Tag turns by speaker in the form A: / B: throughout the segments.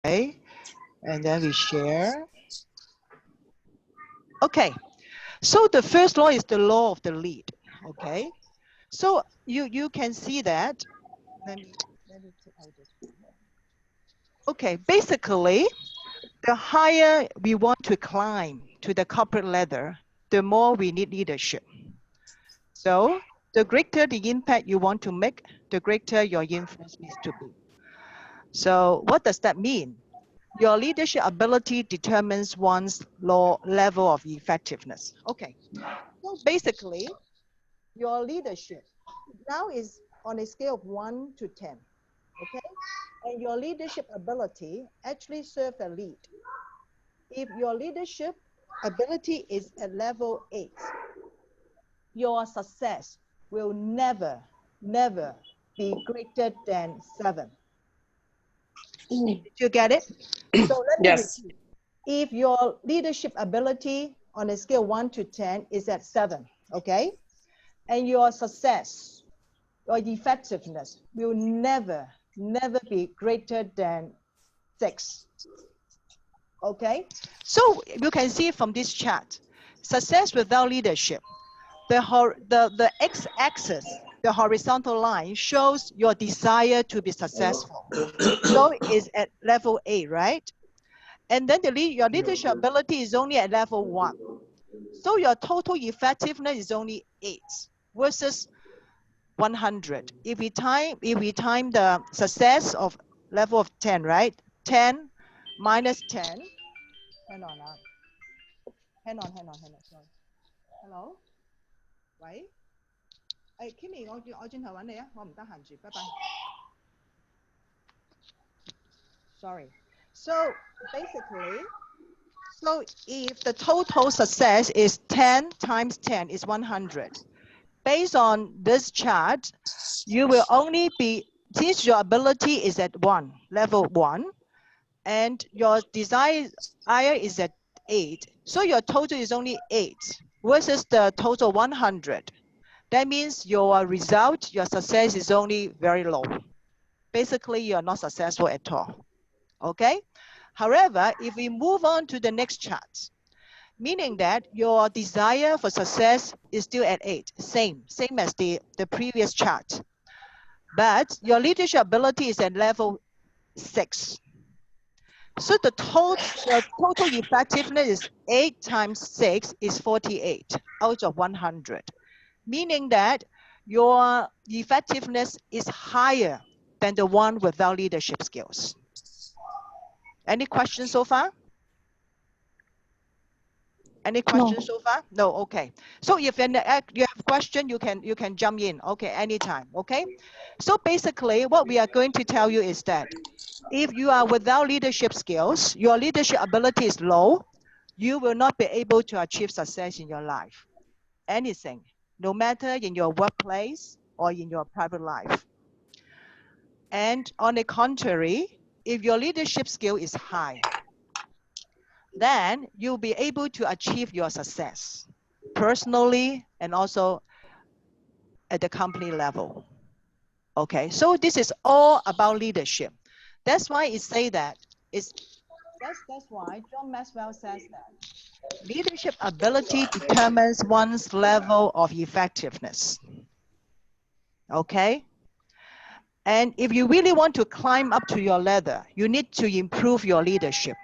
A: Okay, and then we share. Okay, so the first law is the law of the lead. Okay, so you can see that. Let me take out this one. Okay, basically, the higher we want to climb to the corporate ladder, the more we need leadership. So the greater the impact you want to make, the greater your influence needs to be. So what does that mean? Your leadership ability determines one's level of effectiveness. Okay, so basically, your leadership now is on a scale of 1 to 10, okay? And your leadership ability actually serves a lead. If your leadership ability is at level 8, your success will never be greater than 7. Did you get it? So let me
B: Yes.
A: repeat. If your leadership ability on a scale 1 to 10 is at 7, okay? And your success, your effectiveness will never be greater than 6. Okay? So you can see from this chart, success without leadership, the x-axis, the horizontal line shows your desire to be successful. So it's at level 8, right? And then your leadership ability is only at level 1. So your total effectiveness is only 8 versus 100. If we time the success of level of 10, right? 10 minus 10. Hang on. Sorry. Hello? 喂？Kimmy，我轉頭揾你啊，我唔得閒住，拜拜。Sorry. So basically, so if the total success is 10 times 10 is 100. Based on this chart, you will only be, since your ability is at 1, level 1, and your desire is at 8, so your total is only 8 versus the total 100. That means your result, your success is only very low. Basically, you're not successful at all. Okay? However, if we move on to the next chart, meaning that your desire for success is still at 8, same as the previous chart. But your leadership ability is at level 6. So the total effectiveness is 8 times 6 is 48 out of 100, meaning that your effectiveness is higher than the one without leadership skills. Any questions so far? Any questions so far? No. Okay. So if you have a question, you can jump in. Okay, anytime. Okay. So basically, what we are going to tell you is that if you are without leadership skills, your leadership ability is low, you will not be able to achieve success in your life. Anything, no matter in your workplace or in your private life. And on the contrary, if your leadership skill is high, then you'll be able to achieve your success personally and also at the company level. Okay, so this is all about leadership. That's why it say that that's why John Maxwell says that leadership ability determines one's level of effectiveness. Okay, and if you really want to climb up to your ladder, you need to improve your leadership.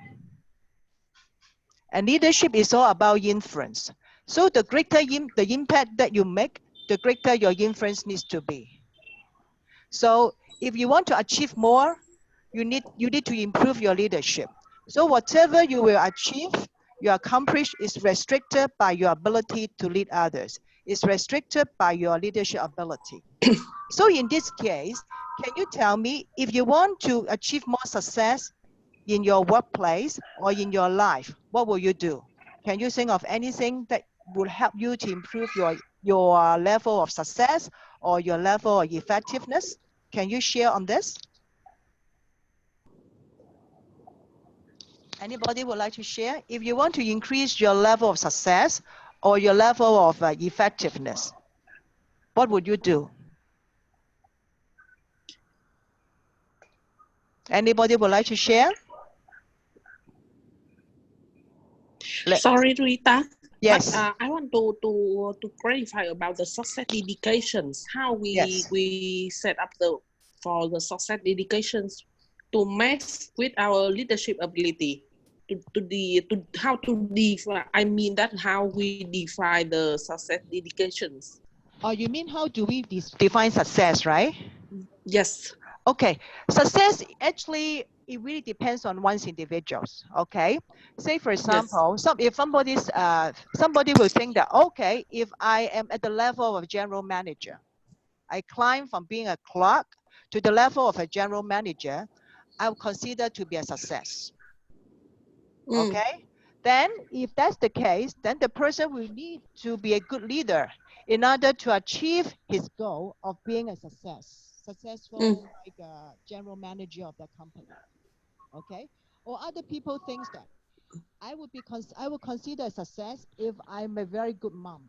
A: And leadership is all about influence. So the greater the impact that you make, the greater your influence needs to be. So if you want to achieve more, you need to improve your leadership. So whatever you will achieve, you accomplish is restricted by your ability to lead others. It's restricted by your leadership ability. So in this case, can you tell me if you want to achieve more success in your workplace or in your life, what will you do? Can you think of anything that will help you to improve your level of success or your level of effectiveness? Can you share on this? Anybody would like to share? If you want to increase your level of success or your level of effectiveness, what would you do? Anybody would like to share?
B: Sorry, Rita.
A: Yes.
B: But I want to clarify about the success dedications. How
A: Yes.
B: we set up for the success dedications to match with our leadership ability. To how to define. I mean that how we define the success dedications.
A: Oh, you mean how do we define success, right?
B: Yes.
A: Okay, success actually it really depends on one's individuals. Okay, say for
B: Yes.
A: example, if somebody will think that okay, if I am at the level of general manager, I climb from being a clerk to the level of a general manager, I will consider to be a success. Okay, then if that's the case, then the person will need to be a good leader in order to achieve his goal of being a successful like a general manager of the company. Okay, or other people thinks that I would consider a success if I'm a very good mom.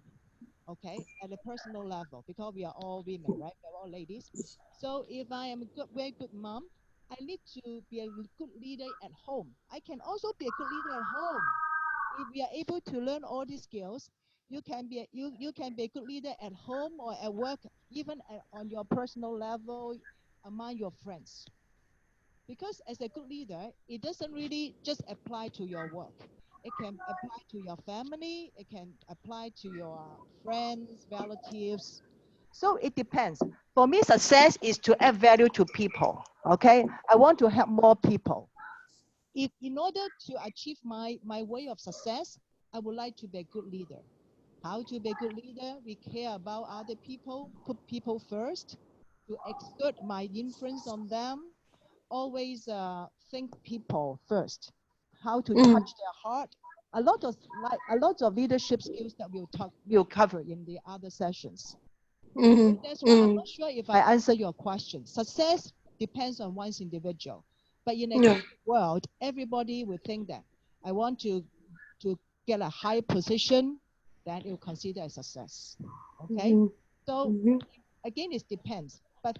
A: Okay, at a personal level, because we are all women, right? We're all ladies. So if I am a very good mom, I need to be a good leader at home. I can also be a good leader at home. If we are able to learn all these skills, you can be a good leader at home or at work, even on your personal level among your friends. Because as a good leader, it doesn't really just apply to your work. It can apply to your family, it can apply to your friends, relatives. So it depends. For me, success is to add value to people. Okay, I want to help more people. If in order to achieve my way of success, I would like to be a good leader. How to be a good leader? We care about other people, put people first, to exert my influence on them, always think people first, how to touch their heart. A lot of leadership skills that we'll cover in the other sessions. So that's why I'm not sure if I answer your question. Success depends on one's individual, but in a corporate world, everybody will think that I want to get a high position, then it will consider a success. Okay, so again, it depends. But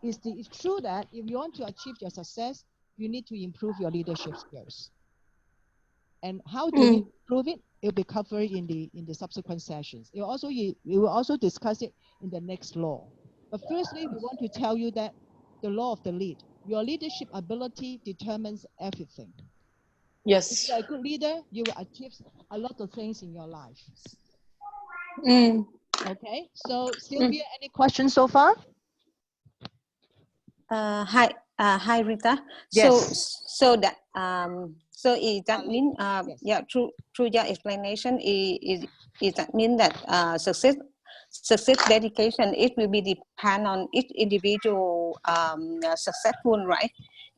A: it's true that if you want to achieve your success, you need to improve your leadership skills. And how do we improve it? It will be covered in the subsequent sessions. We will also discuss it in the next law. But firstly, we want to tell you that the law of the lead. Your leadership ability determines everything.
B: Yes.
A: If you're a good leader, you will achieve a lot of things in your life. Okay, so Sylvia, any questions so far?
C: Hi Rita.
A: Yes.
C: So that is that mean
A: yes.
C: Yeah, through your explanation is that mean that success dedication, it will be depend on each individual successful, right?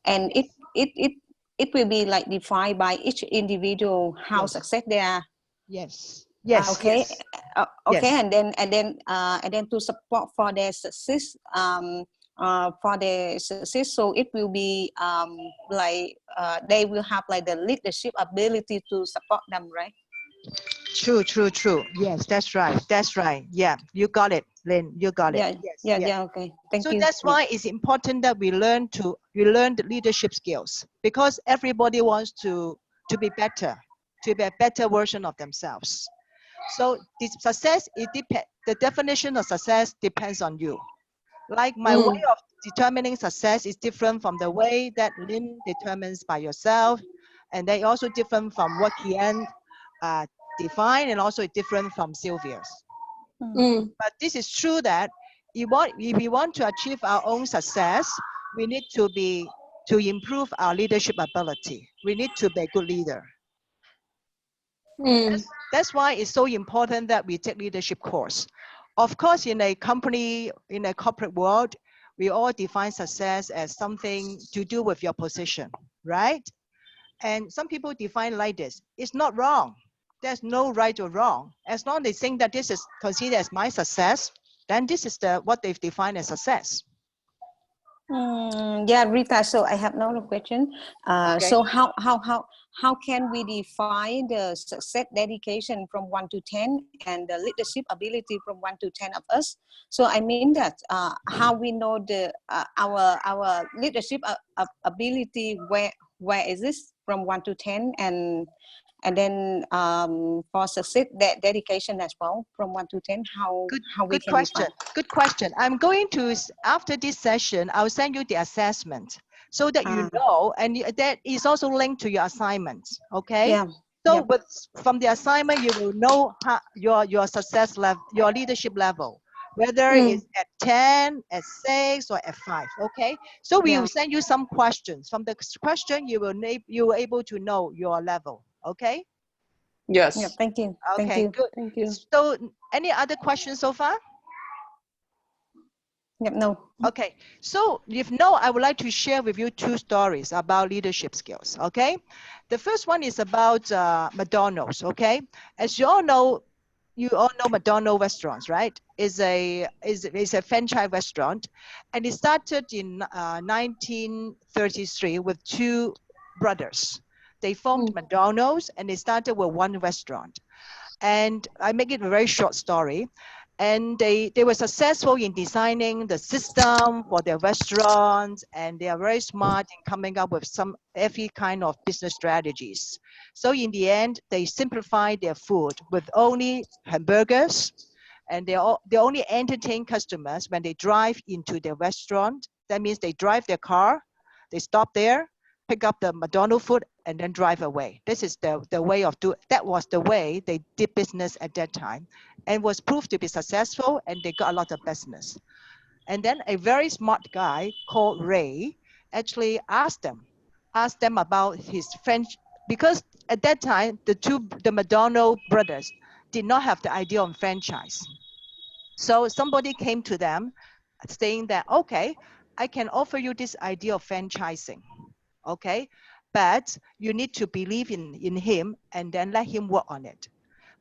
C: And it will be like defined by each individual how success they are.
A: Yes. Yes.
C: Okay.
A: Yes.
C: Okay.
A: Yes.
C: And then to support for their success, so it will be they will have like the leadership ability to support them, right?
A: True. Yes, that's right. Yeah, you got it, Lynn. You got it. Yes.
C: Okay. Thank
A: So
C: you.
A: that's why it's important that we learn the leadership skills, because everybody wants to be better, to be a better version of themselves. So the definition of success depends on you. Like my way of determining success is different from the way that Lynn determines by yourself, and they also different from what Kian defined, and also different from Sylvia's. But this is true that if we want to achieve our own success, we need to improve our leadership ability. We need to be a good leader. That's why it's so important that we take leadership course. Of course, in a company, in a corporate world, we all define success as something to do with your position, right? And some people define like this. It's not wrong. There's no right or wrong. As long as they think that this is considered as my success, then this is what they've defined as success.
C: Yeah, Rita. So I have another question.
A: Okay.
C: So how can we define the success dedication from 1 to 10 and the leadership ability from 1 to 10 of us? So I mean that how we know the our leadership ability, where is this from 1 to 10, and And then for success dedication as well, from 1 to 10, how we
A: Good
C: can
A: question.
C: define?
A: Good question. I'm going to, after this session, I'll send you the assessment so that you know, and that is also linked to your assignments. Okay.
C: Yeah.
A: So
C: Yep.
A: with, from the assignment, you will know how, your success level, your leadership level, whether it's at 10, at 6, or at 5. Okay. So we will send you some questions. From the question, you will able to know your level. Okay.
B: Yes.
C: Yeah, thank you. Thank
A: Okay.
C: you.
A: Good.
B: Thank you.
A: So any other questions so far?
C: Yep, no.
A: Okay, so if no, I would like to share with you 2 stories about leadership skills, okay? The first one is about McDonald's, okay? As you all know McDonald's restaurants, right? Is a franchise restaurant, and it started in 1933 with 2 brothers. They formed McDonald's, and they started with 1 restaurant. And I make it a very short story. And they were successful in designing the system for their restaurants, and they are very smart in coming up with every kind of business strategies. So in the end, they simplified their food with only hamburgers, and they only entertain customers when they drive into their restaurant. That means they drive their car, they stop there, pick up the McDonald's food, and then drive away. This is the way of that was the way they did business at that time, and was proved to be successful, and they got a lot of business. And then a very smart guy called Ray actually asked them about his French, because at that time the McDonald brothers did not have the idea of franchise. So somebody came to them saying that, okay, I can offer you this idea of franchising, okay, but you need to believe in him and then let him work on it.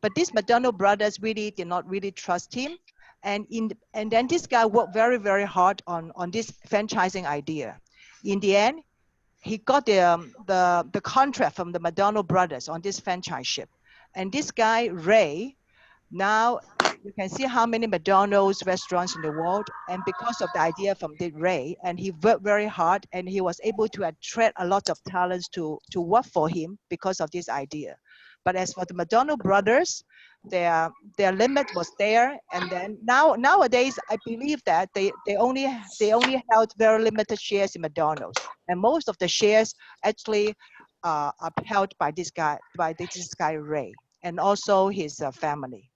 A: But these McDonald brothers really did not really trust him. And then this guy worked very, very hard on this franchising idea. In the end, he got the contract from the McDonald brothers on this franchiseship. And this guy, Ray, now you can see how many McDonald's restaurants in the world. And because of the idea from Ray, and he worked very hard, and he was able to attract a lot of talents to work for him because of this idea. But as for the McDonald brothers, their limit was there. And then nowadays, I believe that they only held very limited shares in McDonald's, and most of the shares actually are held by this guy Ray, and also his family.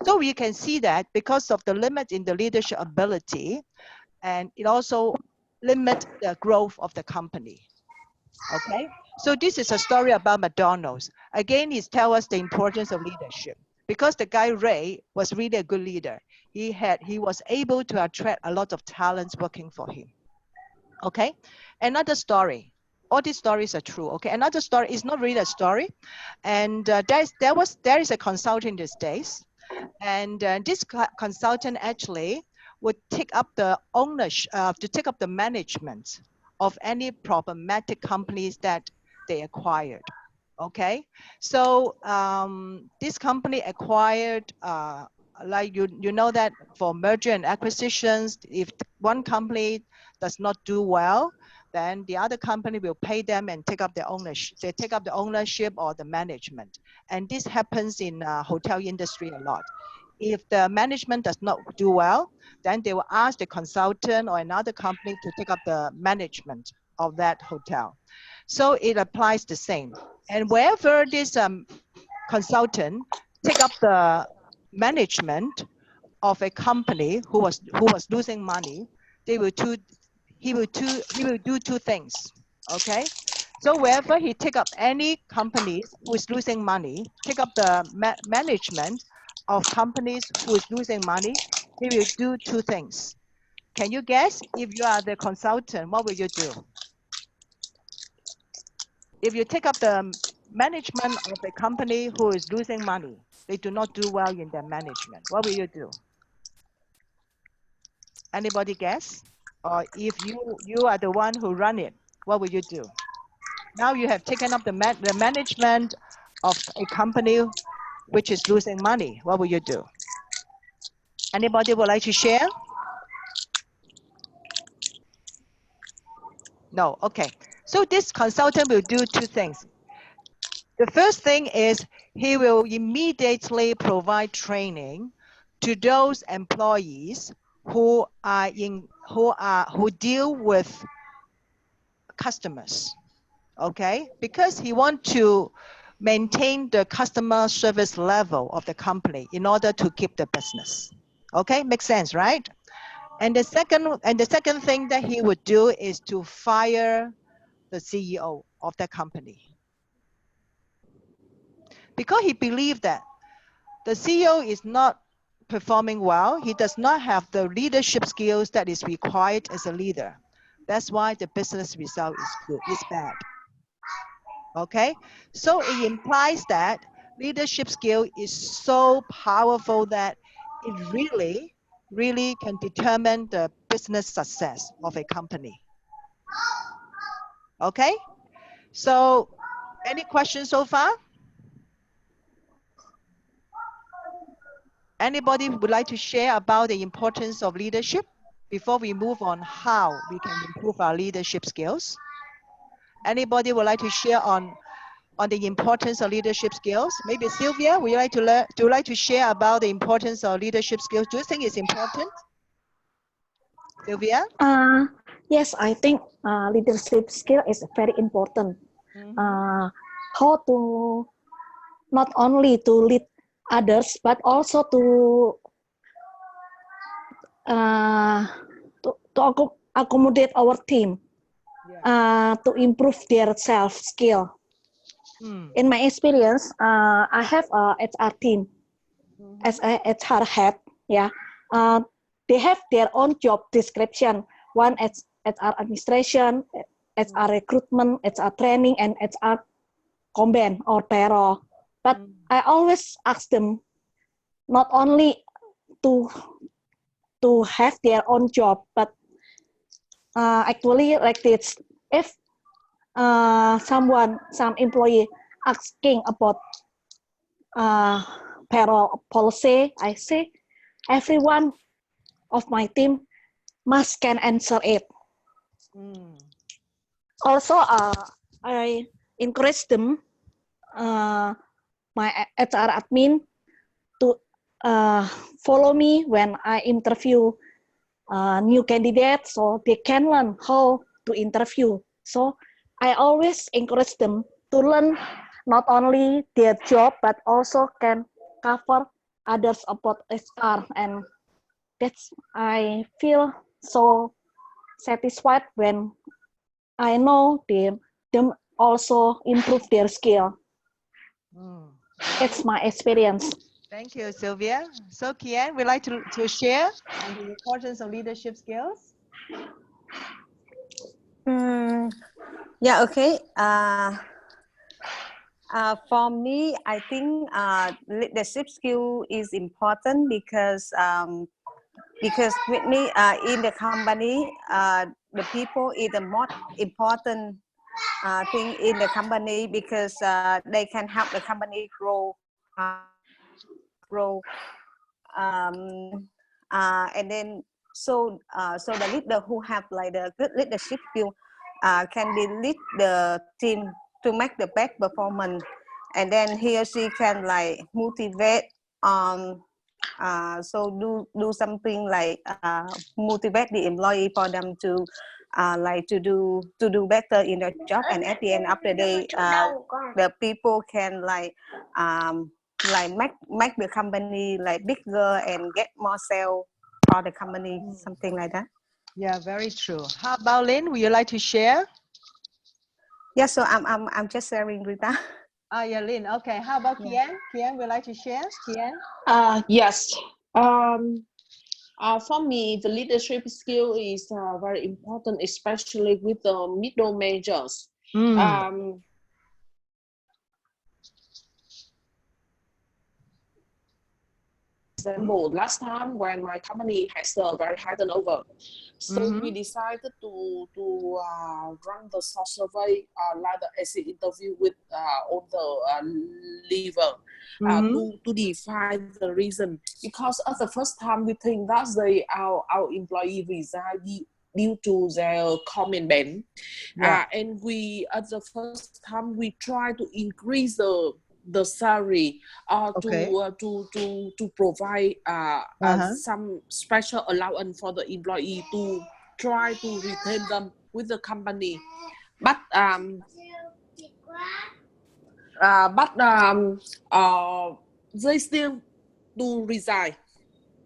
A: So we can see that because of the limit in the leadership ability, and it also limits the growth of the company. Okay, so this is a story about McDonald's. Again, it tells us the importance of leadership, because the guy Ray was really a good leader. He was able to attract a lot of talents working for him. Okay, another story. All these stories are true. Okay, another story is not really a story, and there is a consultant these days, and this consultant actually would take up the ownership, to take up the management of any problematic companies that they acquired. Okay, so this company acquired, like you know that for merger and acquisitions, if one company does not do well, then the other company will pay them and take up the ownership. They take up the ownership or the management, and this happens in hotel industry a lot. If the management does not do well, then they will ask the consultant or another company to take up the management of that hotel. So it applies the same. And wherever this consultant take up the management of a company who was losing money, he will do 2 things. Okay, so wherever he take up any companies who is losing money, take up the management of companies who is losing money, he will do 2 things. Can you guess? If you are the consultant, what will you do? If you take up the management of a company who is losing money, they do not do well in their management, what will you do? Anybody guess? Or if you are the one who run it, what will you do? Now you have taken up the management of a company which is losing money. What will you do? Anybody would like to share? No, okay. So this consultant will do 2 things. The first thing is he will immediately provide training to those employees who deal with customers, okay? Because he wants to maintain the customer service level of the company in order to keep the business. Okay, makes sense, right? And the second thing that he would do is to fire the CEO of that company. Because he believed that the CEO is not performing well, he does not have the leadership skills that is required as a leader. That's why the business result is bad. Okay, so it implies that leadership skill is so powerful that it really can determine the business success of a company. Okay, so any questions so far? Anybody would like to share about the importance of leadership before we move on how we can improve our leadership skills? Anybody would like to share on the importance of leadership skills? Maybe Sylvia, would you like to share about the importance of leadership skills? Do you think it's important? Sylvia?
D: Yes, I think leadership skill is very important. How to not only to lead others, but also to accommodate our team, to improve their self skill. In my experience, I have a HR team as a HR head. Yeah, they have their own job description. One as HR administration, HR recruitment, HR training, and HR combine or payroll. But I always ask them not only to have their own job, but actually like this. If some employee asking about payroll policy, I say everyone of my team must can answer it. Also, I encourage them, my HR admin, to follow me when I interview new candidates, so they can learn how to interview. So I always encourage them to learn not only their job, but also can cover others about HR, and that's I feel so satisfied when I know them also improve their skill. It's my experience.
A: Thank you, Sylvia. So Kian, would like to share on the importance of leadership skills?
C: Yeah, okay. For me, I think leadership skill is important because with me in the company, the people is the most important thing in the company, because they can help the company grow, and then so the leader who have like the good leadership skill can be lead the team to make the best performance, and then he or she can like motivate, so do something like motivate the employee for them to like to do better in their job, and at the end of the day, the people can like make the company like bigger and get more sales for the company, something like that.
A: Yeah, very true. How about Lynn? Would you like to share?
C: Yeah, so I'm just sharing, Rita.
A: Yeah, Lynn. Okay. How about Kian? Kian, would you like to share? Kian?
B: Yes. For me, the leadership skill is very important, especially with the middle managers. Example, last time when my company has a very high turnover, so we decided to run the short survey, like the exit interview with all the leader to define the reason. Because at the first time we think that our employee resign due to their comment ban.
A: Yeah.
B: And we, at the first time, we try to increase the salary
A: Okay.
B: to provide
A: Uh-huh.
B: some special allowance for the employee to try to retain them with the company. But they still to resign.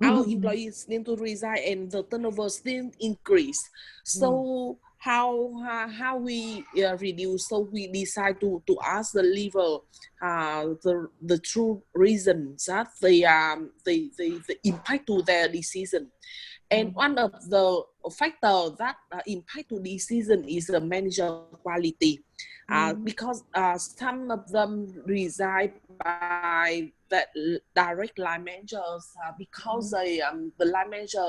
B: Our employees still to resign, and the turnover still increase. So how we reduce? So we decide to ask the leader the true reasons that they impact to their decision. And one of the factors that impact to decision is the manager quality, because some of them resign by the direct line managers because the line manager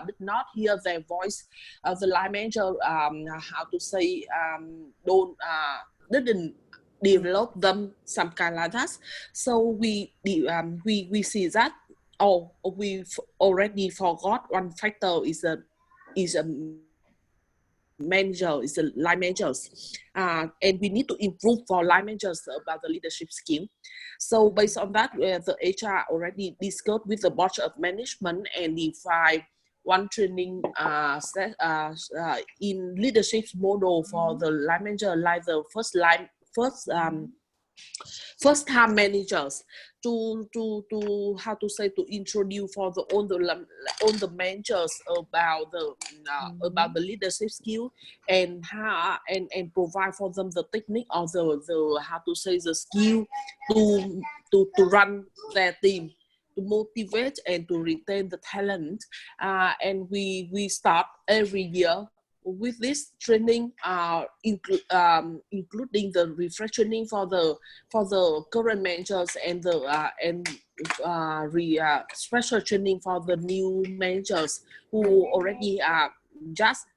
B: did not hear their voice. The line manager, how to say, didn't develop them, some kind like that. So we see that. Oh, we already forgot one factor is a manager, is the line managers, and we need to improve for line managers about the leadership skill. So based on that, the HR already discussed with the board of management and define one training in leadership model for the line manager, like the first time managers to how to say, to introduce for all the managers about the leadership skill, and how and provide for them the technique or the how to say, the skill to run their team, to motivate and to retain the talent. And we start every year with this training, including the refreshing for the current managers, and the special training for the new managers who already just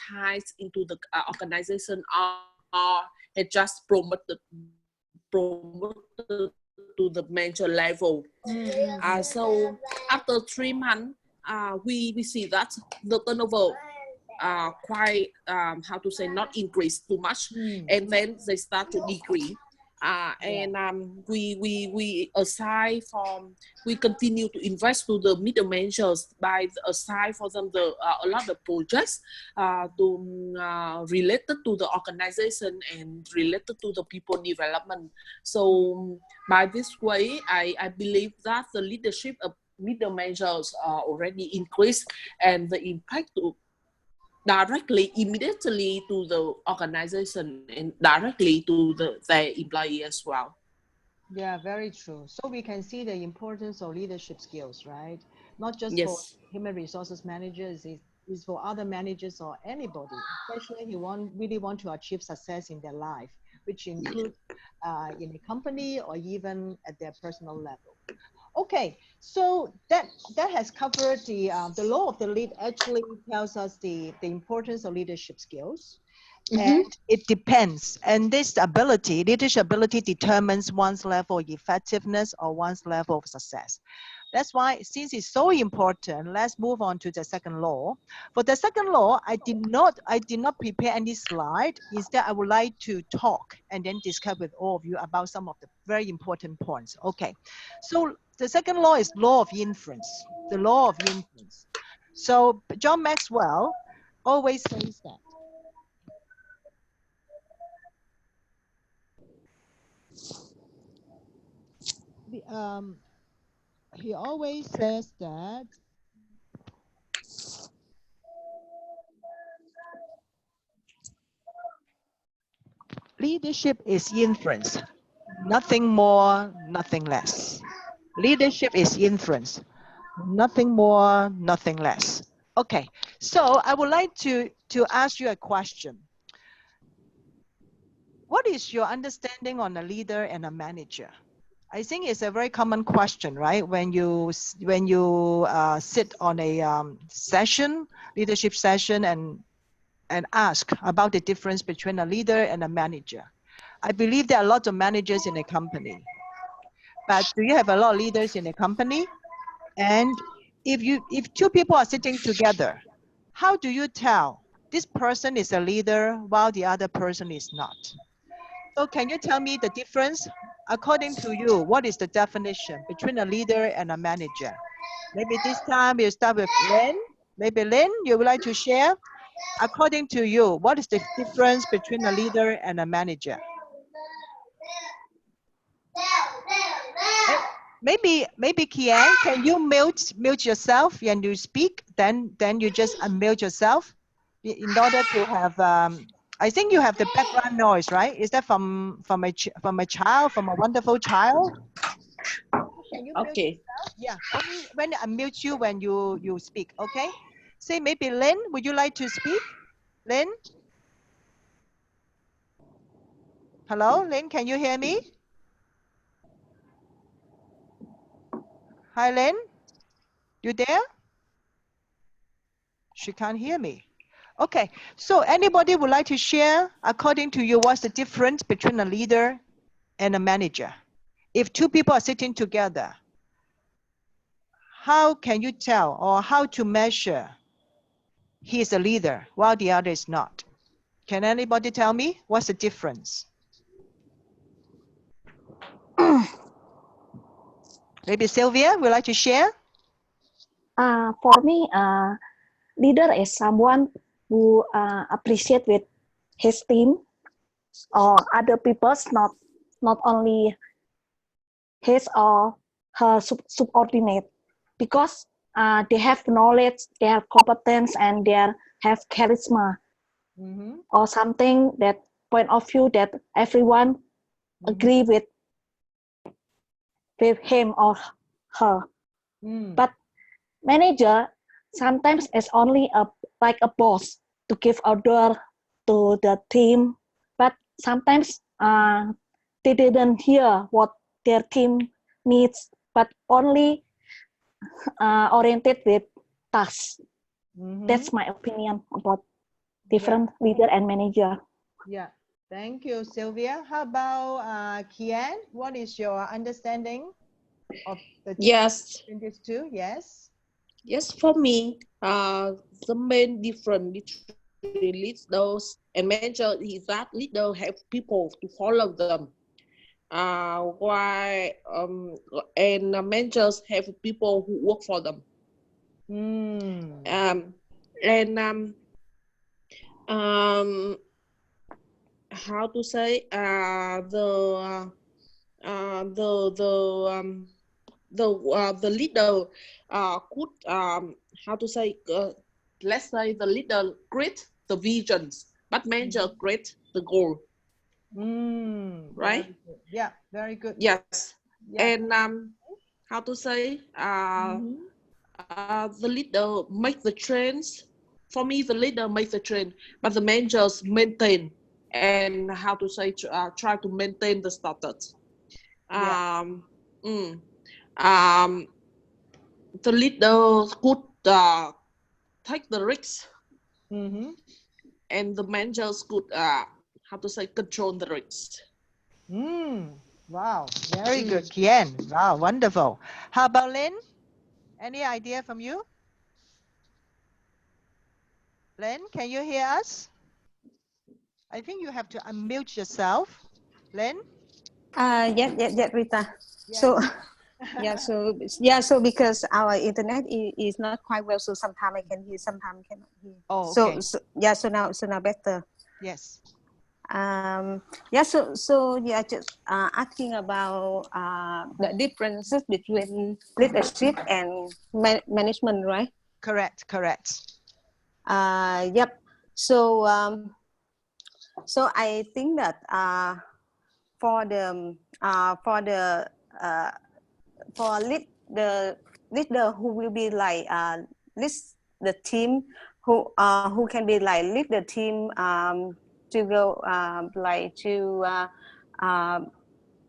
B: hired into the organization, or had just promoted to the manager level. So after 3 months, we see that the turnover quite how to say, not increase too much, and then they start to decrease. And we assign from, we continue to invest to the middle managers by assign for them the a lot of projects related to the organization and related to the people development. So by this way, I believe that the leadership of middle managers are already increased, and the impact to directly, immediately to the organization and directly to their employee as well.
A: Yeah, very true. So we can see the importance of leadership skills, right? Not just for
B: Yes.
A: human resources managers, is for other managers or anybody, especially who really want to achieve success in their life, which include in a company or even at their personal level. Okay, so that has covered the law of the lead. Actually tells us the importance of leadership skills. And it depends. And this ability, leadership ability, determines one's level of effectiveness or one's level of success. That's why, since it's so important, let's move on to the second law. For the second law, I did not prepare any slide. Instead, I would like to talk and then discuss with all of you about some of the very important points. Okay, so the second law is law of inference, the law of inference. So John Maxwell always says that he always says that leadership is inference, nothing more, nothing less. Leadership is inference, nothing more, nothing less. Okay, so I would like to ask you a question. What is your understanding on a leader and a manager? I think it's a very common question, right? When you sit on a session, leadership session, and ask about the difference between a leader and a manager. I believe there are a lot of managers in a company, but do you have a lot of leaders in a company? And if two people are sitting together, how do you tell this person is a leader while the other person is not? So can you tell me the difference? According to you, what is the definition between a leader and a manager? Maybe this time we'll start with Lynn. Maybe Lynn, you would like to share? According to you, what is the difference between a leader and a manager? Maybe Kian, can you mute yourself when you speak? Then you just unmute yourself in order to have. I think you have the background noise, right? Is that from a child, from a wonderful child? Can you mute
B: Okay.
A: yourself? Yeah. Only when I unmute you when you speak. Okay. Say maybe Lynn, would you like to speak? Lynn. Hello, Lynn. Can you hear me? Hi, Lynn. You there? She can't hear me. Okay, so anybody would like to share, according to you, what's the difference between a leader and a manager? If two people are sitting together, how can you tell or how to measure he is a leader while the other is not? Can anybody tell me what's the difference? Maybe Sylvia would like to share?
D: For me, leader is someone who appreciate with his team or other people's, not only his or her subordinate, because they have knowledge, they have competence, and they have charisma, or something that point of view that everyone agree with him or her. But manager sometimes is only like a boss to give order to the team, but sometimes they didn't hear what their team needs, but only oriented with tasks. That's my opinion about different leader and manager.
A: Yeah, thank you, Sylvia. How about Kian? What is your understanding of the
B: Yes.
A: between these two? Yes.
B: Yes, for me, the main difference between leaders and managers is that leaders have people to follow them, while and managers have people who work for them. How to say the leader could how to say let's say the leader create the visions, but manager create the goal. Right?
A: Yeah, very good.
B: Yes.
A: Yeah.
B: And how to say the leader make the trends. For me, the leader makes the trend, but the managers maintain and how to say try to maintain the status. The leader could take the risks, and the managers could how to say control the risks.
A: Wow, very good, Kian. Wow, wonderful. How about Lynn? Any idea from you? Lynn, can you hear us? I think you have to unmute yourself. Lynn?
C: Yes, Rita.
A: Yeah.
C: So so because our internet is not quite well, so sometimes I can hear, sometimes I cannot hear.
A: Oh, okay.
C: So now better.
A: Yes.
C: Just asking about the differences between leadership and management, right?
A: Correct.
C: Yep. So I think that for the leader who will be like lead the team, who can be like lead the team to go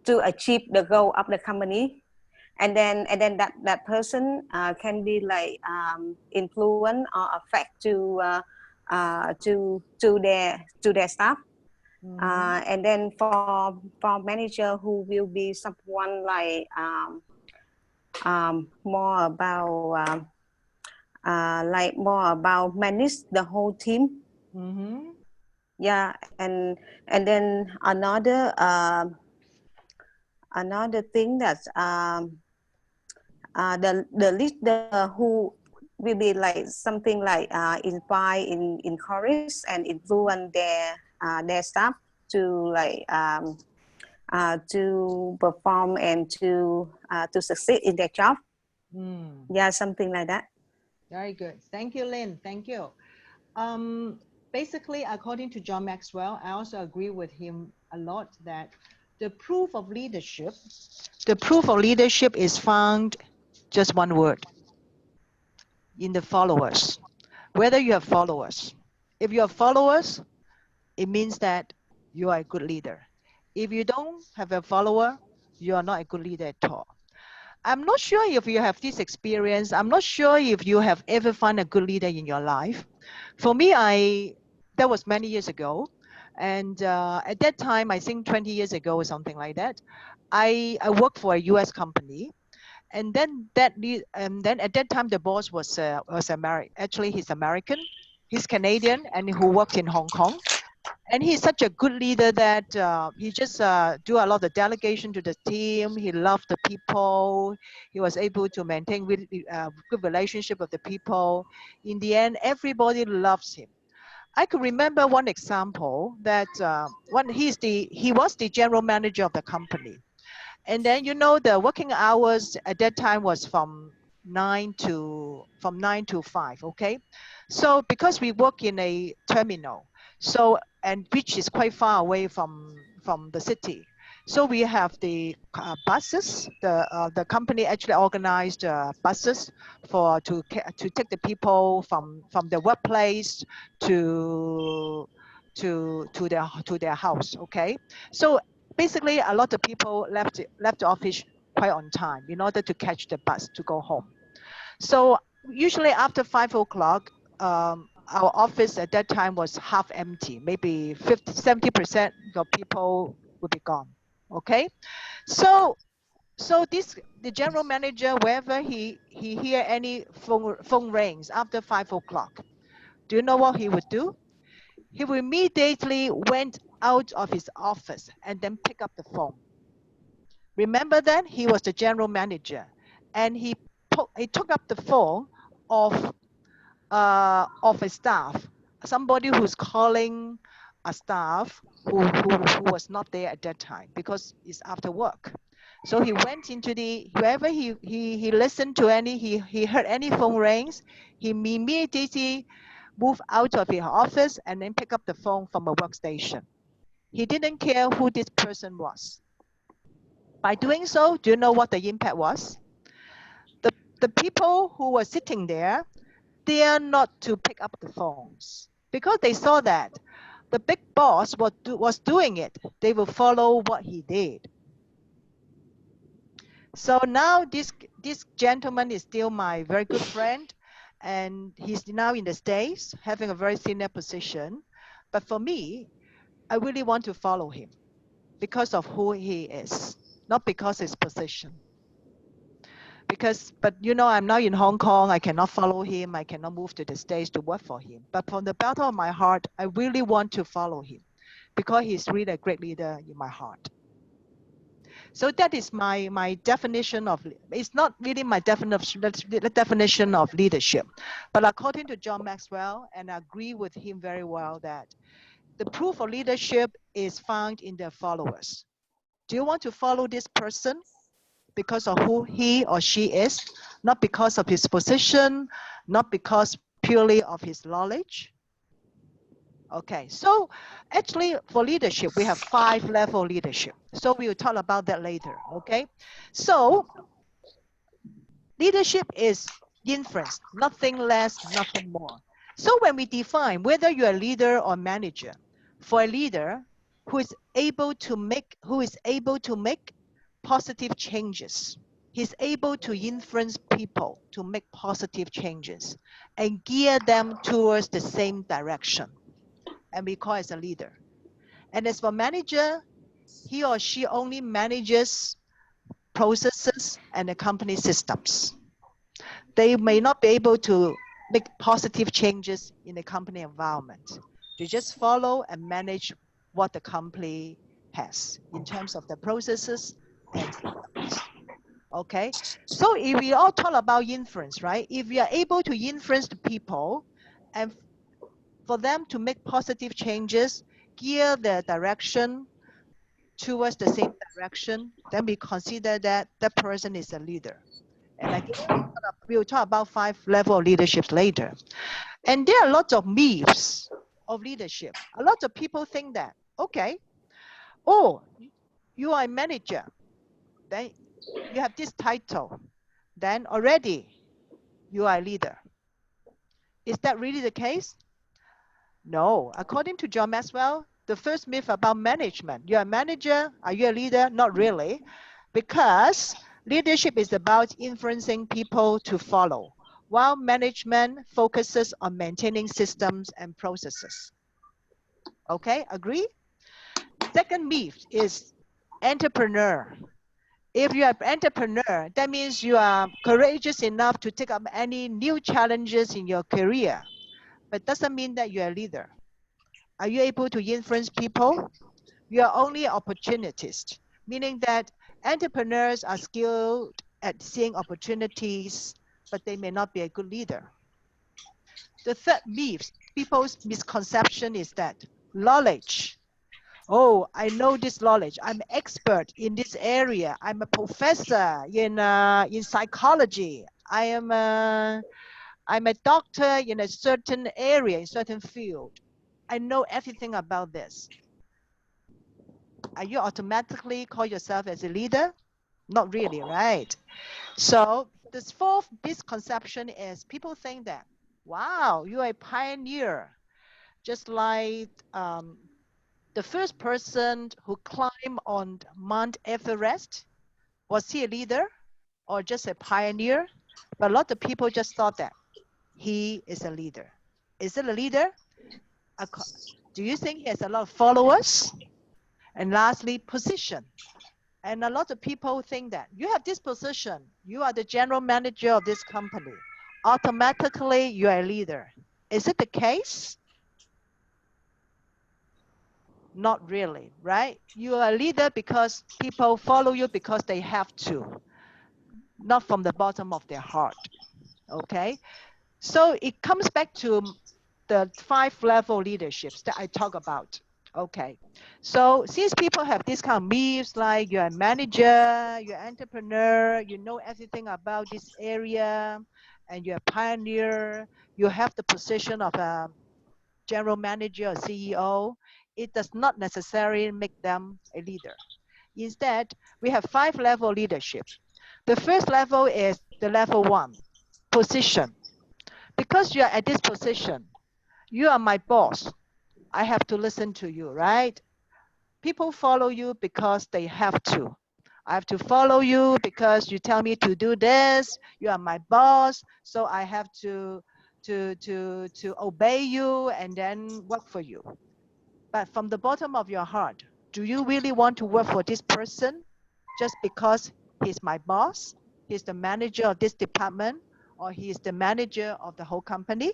C: to achieve the goal of the company, and then that person can be like influence or affect to their staff. And then for manager who will be someone like more about like more about manage the whole team.
A: Mm-hmm.
C: Yeah, and then another another thing that's the leader who will be like something like inspire, encourage, and influence their staff to like to perform and to succeed in their job. Yeah, something like that.
A: Very good. Thank you, Lynn. Thank you. Basically, according to John Maxwell, I also agree with him a lot that the proof of leadership is found just one word, in the followers. Whether you have followers. If you have followers, it means that you are a good leader. If you don't have a follower, you are not a good leader at all. I'm not sure if you have this experience. I'm not sure if you have ever found a good leader in your life. For me, that was many years ago. And at that time, I think 20 years ago or something like that, I worked for a US company. And then then at that time, the boss was American. Actually, he's American. He's Canadian and who worked in Hong Kong. And he's such a good leader that he just do a lot of delegation to the team. He loved the people. He was able to maintain good relationship with the people. In the end, everybody loves him. I could remember one example that he was the general manager of the company. And then, you know, the working hours at that time was from 9 to 5, okay? So because we work in a terminal, so, and which is quite far away from the city. So we have the buses, the company actually organized buses to take the people from the workplace to their house, okay? So basically, a lot of people left the office quite on time in order to catch the bus to go home. So usually after 5 o'clock, our office at that time was half empty. Maybe 70% of people would be gone. Okay, so the general manager, wherever he hear any phone rings after 5 o'clock, do you know what he would do? He would immediately went out of his office and then pick up the phone. Remember that he was the general manager, and he took up the phone of a staff, somebody who's calling a staff who was not there at that time because it's after work. So he went into wherever he listened to he heard any phone rings, he immediately moved out of his office and then pick up the phone from a workstation. He didn't care who this person was. By doing so, do you know what the impact was? The people who were sitting there, they are not to pick up the phones because they saw that the big boss was doing it. They will follow what he did. So now this gentleman is still my very good friend, and he's now in the States having a very senior position. But for me, I really want to follow him because of who he is, not because his position. But you know, I'm now in Hong Kong. I cannot follow him. I cannot move to the States to work for him. But from the bottom of my heart, I really want to follow him because he's really a great leader in my heart. So that is my definition of, it's not really my definition of leadership. But according to John Maxwell, and I agree with him very well, that the proof of leadership is found in their followers. Do you want to follow this person because of who he or she is, not because of his position, not because purely of his knowledge? Okay, so actually for leadership, we have 5-level leadership. So we will talk about that later, okay? So leadership is influence, nothing less, nothing more. So when we define whether you're a leader or manager, for a leader who is able to make positive changes, he's able to influence people to make positive changes and gear them towards the same direction. And we call it as a leader. And as for manager, he or she only manages processes and the company systems. They may not be able to make positive changes in the company environment. They just follow and manage what the company has in terms of the processes and systems. Okay, so if we all talk about influence, right? If we are able to influence the people and for them to make positive changes, gear their direction towards the same direction, then we consider that that person is a leader. And again, we'll talk about 5 levels of leadership later. And there are lots of myths of leadership. A lot of people think that, okay, oh, you are a manager, then you have this title, then already you are a leader. Is that really the case? No. According to John Maxwell, the first myth about management, you're a manager, are you a leader? Not really, because leadership is about influencing people to follow, while management focuses on maintaining systems and processes. Okay, agree? Second myth is entrepreneur. If you are an entrepreneur, that means you are courageous enough to take up any new challenges in your career, but doesn't mean that you're a leader. Are you able to influence people? You are only opportunist, meaning that entrepreneurs are skilled at seeing opportunities, but they may not be a good leader. The third myth, people's misconception is that knowledge. Oh, I know this knowledge. I'm an expert in this area. I'm a professor in psychology. I'm a doctor in a certain area, in certain field. I know everything about this. Are you automatically call yourself as a leader? Not really, right? So this fourth misconception is people think that, wow, you are a pioneer. Just like the first person who climbed on Mount Everest, was he a leader or just a pioneer? But a lot of people just thought that he is a leader. Is it a leader? Do you think he has a lot of followers? And lastly, position. And a lot of people think that you have this position, you are the general manager of this company, automatically you are a leader. Is it the case? Not really, right? You are a leader because people follow you because they have to, not from the bottom of their heart. Okay, so it comes back to the 5 level leaderships that I talk about. Okay, so since people have this kind of myths like you're a manager, you're an entrepreneur, you know everything about this area, and you're a pioneer, you have the position of a general manager or CEO, it does not necessarily make them a leader. Instead, we have 5 level leadership. The first level is the level 1, position. Because you're at this position, you are my boss. I have to listen to you, right? People follow you because they have to. I have to follow you because you tell me to do this. You are my boss, so I have to obey you and then work for you. But from the bottom of your heart, do you really want to work for this person just because he's my boss, he's the manager of this department, or he is the manager of the whole company?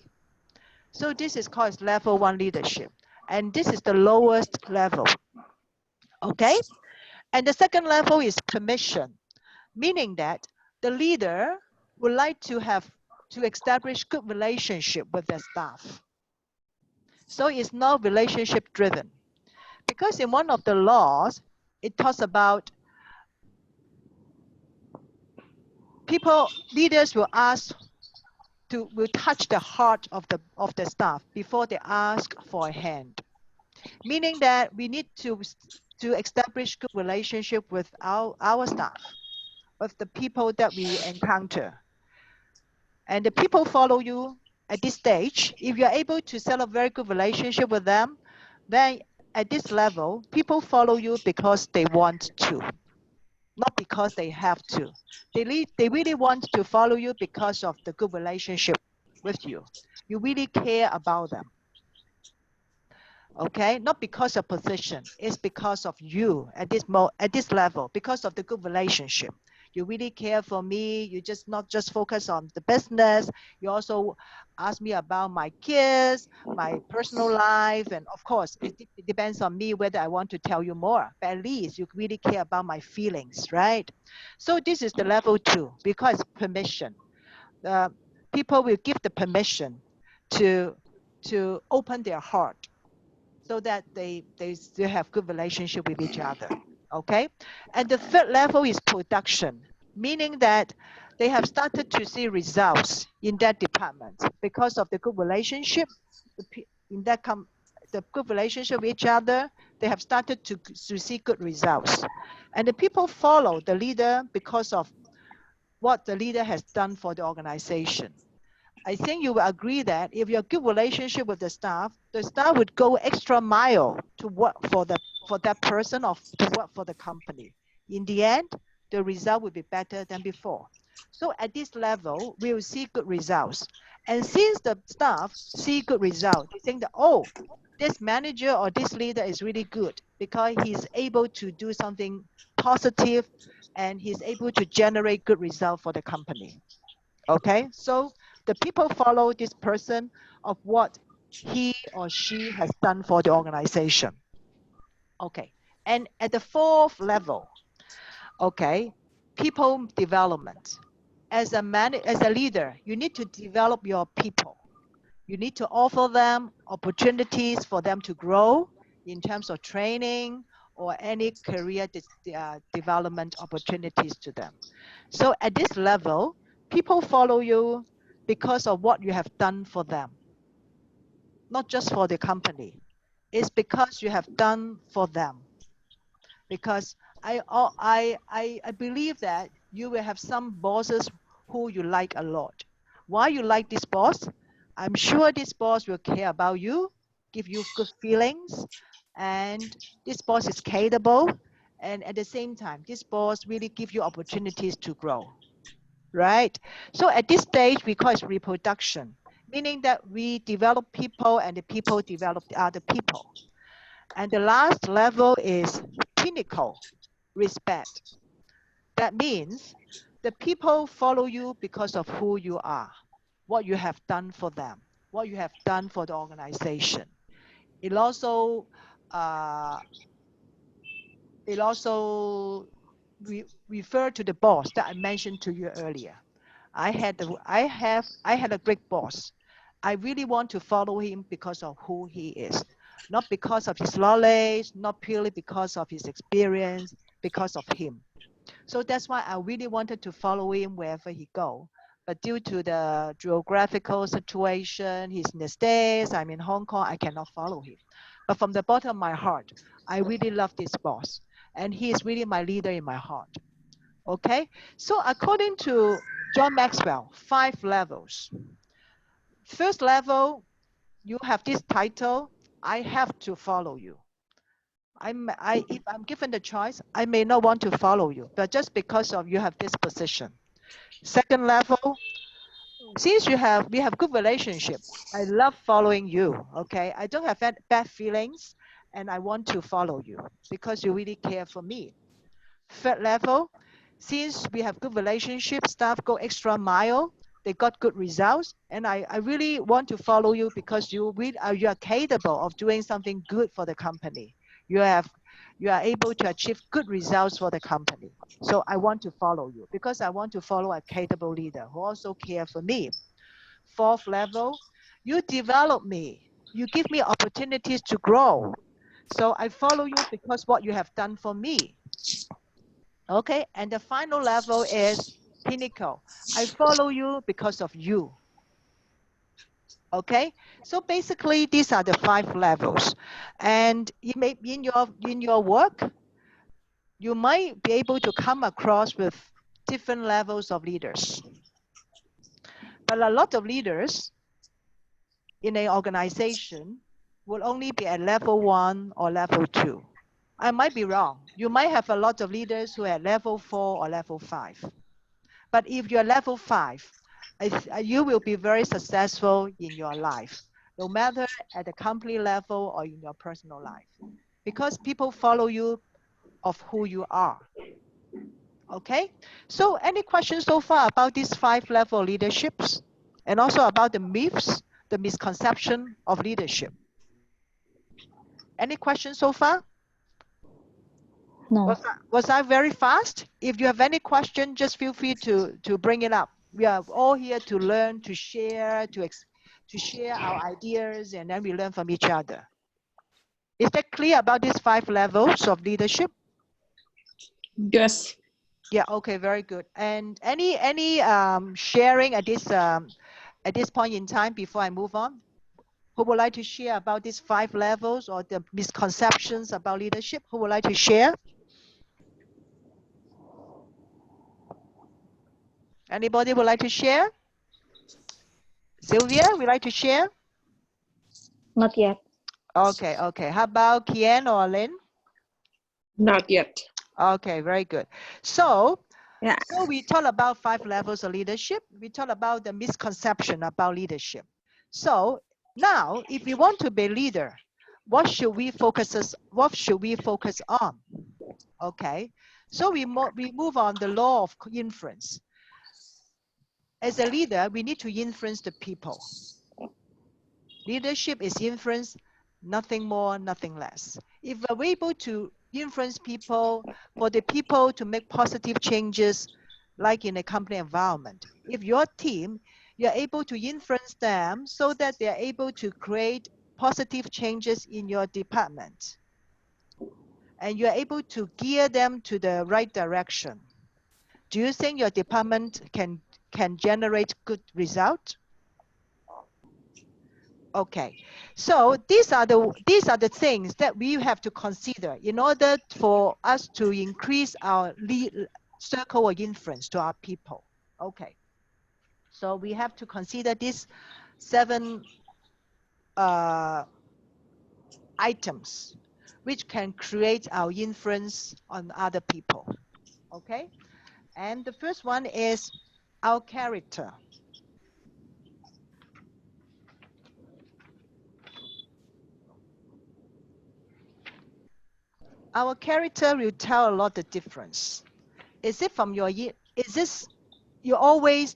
A: So this is called level 1 leadership. And this is the lowest level. Okay? And the second level is permission, meaning that the leader would like to establish good relationship with their staff. So it's not relationship driven. Because in one of the laws, it talks about leaders will touch the heart of the staff before they ask for a hand. Meaning that we need to establish good relationship with our staff, with the people that we encounter. And the people follow you at this stage. If you're able to set up very good relationship with them, then at this level, people follow you because they want to, not because they have to. They really want to follow you because of the good relationship with you. You really care about them. Okay, not because of position, it's because of you at this level, because of the good relationship. You really care for me. You just not just focus on the business. You also ask me about my kids, my personal life. And of course, it depends on me whether I want to tell you more. But at least you really care about my feelings, right? So this is the level 2 because permission. People will give the permission to open their heart so that they still have good relationship with each other. Okay, and the third level is production, meaning that they have started to see results in that department because of the good relationship. The good relationship with each other, they have started to see good results, and the people follow the leader because of what the leader has done for the organization. I think you will agree that if you have good relationship with the staff would go extra mile to work for that person or to work for the company. In the end, the result will be better than before. So at this level, we will see good results. And since the staff see good results, they think that, oh, this manager or this leader is really good because he's able to do something positive and he's able to generate good results for the company. Okay, so the people follow this person of what he or she has done for the organization. Okay, and at the fourth level, okay, people development. As a leader, you need to develop your people. You need to offer them opportunities for them to grow in terms of training or any career development opportunities to them. So at this level, people follow you because of what you have done for them, not just for the company. It's because you have done for them. Because I believe that you will have some bosses who you like a lot. Why you like this boss? I'm sure this boss will care about you, give you good feelings, and this boss is capable. And at the same time, this boss really give you opportunities to grow, right? So at this stage, we call it reproduction, meaning that we develop people and the people develop the other people. And the last level is pinnacle, respect. That means the people follow you because of who you are, what you have done for them, what you have done for the organization. It also refer to the boss that I mentioned to you earlier. I had a great boss. I really want to follow him because of who he is, not because of his knowledge, not purely because of his experience, because of him. So that's why I really wanted to follow him wherever he go. But due to the geographical situation, he's in the States, I'm in Hong Kong, I cannot follow him. But from the bottom of my heart, I really love this boss. And he is really my leader in my heart. Okay, so according to John Maxwell, 5 levels. First level, you have this title, I have to follow you. If I'm given the choice, I may not want to follow you, but just because of you have this position. Second level, since we have good relationship, I love following you. Okay, I don't have bad feelings, and I want to follow you because you really care for me. Third level, since we have good relationship, staff go extra mile, they got good results, and I really want to follow you because you are capable of doing something good for the company. You are able to achieve good results for the company. So I want to follow you because I want to follow a capable leader who also care for me. Fourth level, you develop me. You give me opportunities to grow. So I follow you because what you have done for me. Okay, and the final level is pinnacle. I follow you because of you. Okay, so basically these are the 5 levels, and you may in your work, you might be able to come across with different levels of leaders. But a lot of leaders in an organization will only be at level 1 or level 2. I might be wrong. You might have a lot of leaders who are at level 4 or level 5. But if you're level 5, you will be very successful in your life, no matter at the company level or in your personal life, because people follow you of who you are. Okay, so any questions so far about these 5 level leaderships and also about the myths, the misconception of leadership? Any questions so far?
D: No.
A: Was I very fast? If you have any question, just feel free to bring it up. We are all here to learn, to share, to share our ideas, and then we learn from each other. Is that clear about these 5 levels of leadership?
B: Yes.
A: Yeah, okay, very good. And any sharing at this point in time before I move on? Who would like to share about these 5 levels or the misconceptions about leadership? Who would like to share? Anybody would like to share? Sylvia, would like to share?
D: Not yet.
A: Okay, okay. How about Kian or Lynn?
B: Not yet.
A: Okay, very good. So,
C: Yeah.
A: so we talk about 5 levels of leadership. We talk about the misconception about leadership. So now, if we want to be leader, what should we focus on? Okay, so we move on the law of influence. As a leader, we need to influence the people. Leadership is influence, nothing more, nothing less. If we're able to influence people, for the people to make positive changes, like in a company environment, if your team, you're able to influence them so that they're able to create positive changes in your department, and you're able to gear them to the right direction, do you think your department can generate good results? Okay, so these are the things that we have to consider in order for us to increase our circle of influence to our people. Okay, so we have to consider these 7 items which can create our influence on other people. Okay, and the first one is our character. Our character will tell a lot of difference. Is it from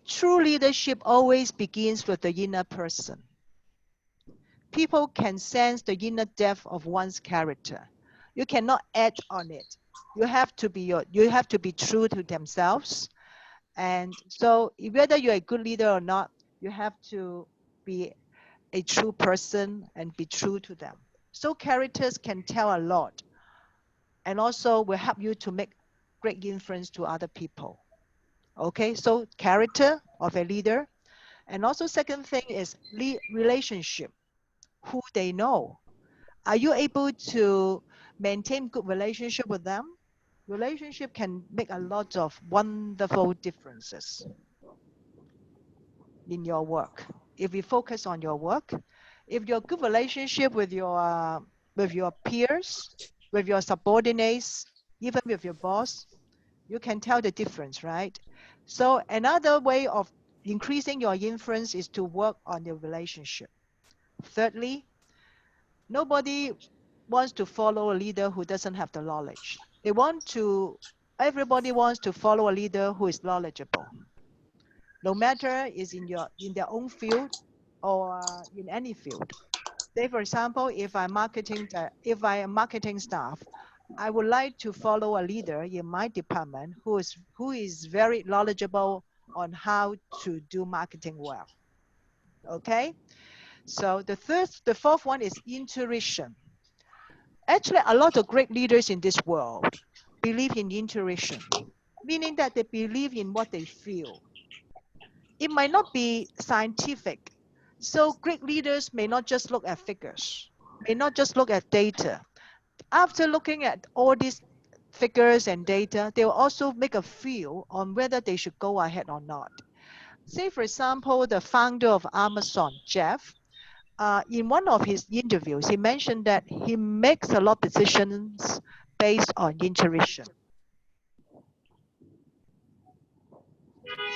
A: true leadership always begins with the inner person. People can sense the inner depth of one's character. You cannot add on it. You have to be true to themselves. And so whether you're a good leader or not, you have to be a true person and be true to them. So characters can tell a lot, and also will help you to make great influence to other people. Okay, so character of a leader. And also second thing is relationship, who they know. Are you able to maintain good relationship with them? Relationship can make a lot of wonderful differences in your work. If you focus on your work, if you're good relationship with your peers, with your subordinates, even with your boss, you can tell the difference, right? So another way of increasing your influence is to work on your relationship. Thirdly, nobody wants to follow a leader who doesn't have the knowledge. Everybody wants to follow a leader who is knowledgeable. No matter is in their own field or in any field. Say for example, if I'm a marketing staff, I would like to follow a leader in my department who is very knowledgeable on how to do marketing well. Okay, so the fourth one is intuition. Actually, a lot of great leaders in this world believe in intuition, meaning that they believe in what they feel. It might not be scientific, so great leaders may not just look at figures, may not just look at data. After looking at all these figures and data, they will also make a feel on whether they should go ahead or not. Say, for example, the founder of Amazon, Jeff, in one of his interviews, he mentioned that he makes a lot of decisions based on intuition.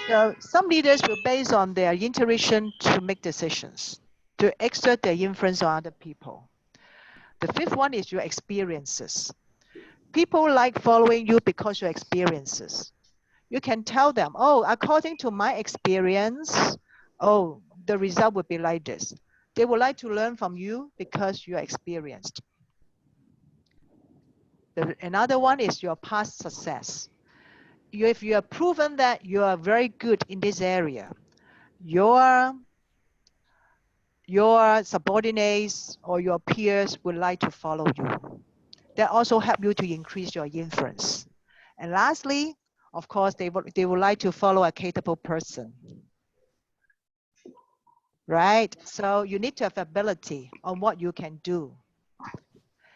A: So some leaders will base on their intuition to make decisions, to exert their influence on other people. The fifth one is your experiences. People like following you because your experiences. You can tell them, oh, according to my experience, oh, the result would be like this. They would like to learn from you because you are experienced. Another one is your past success. If you have proven that you are very good in this area, your subordinates or your peers would like to follow you. That also help you to increase your influence. And lastly, of course, they would like to follow a capable person. Right? So you need to have ability on what you can do.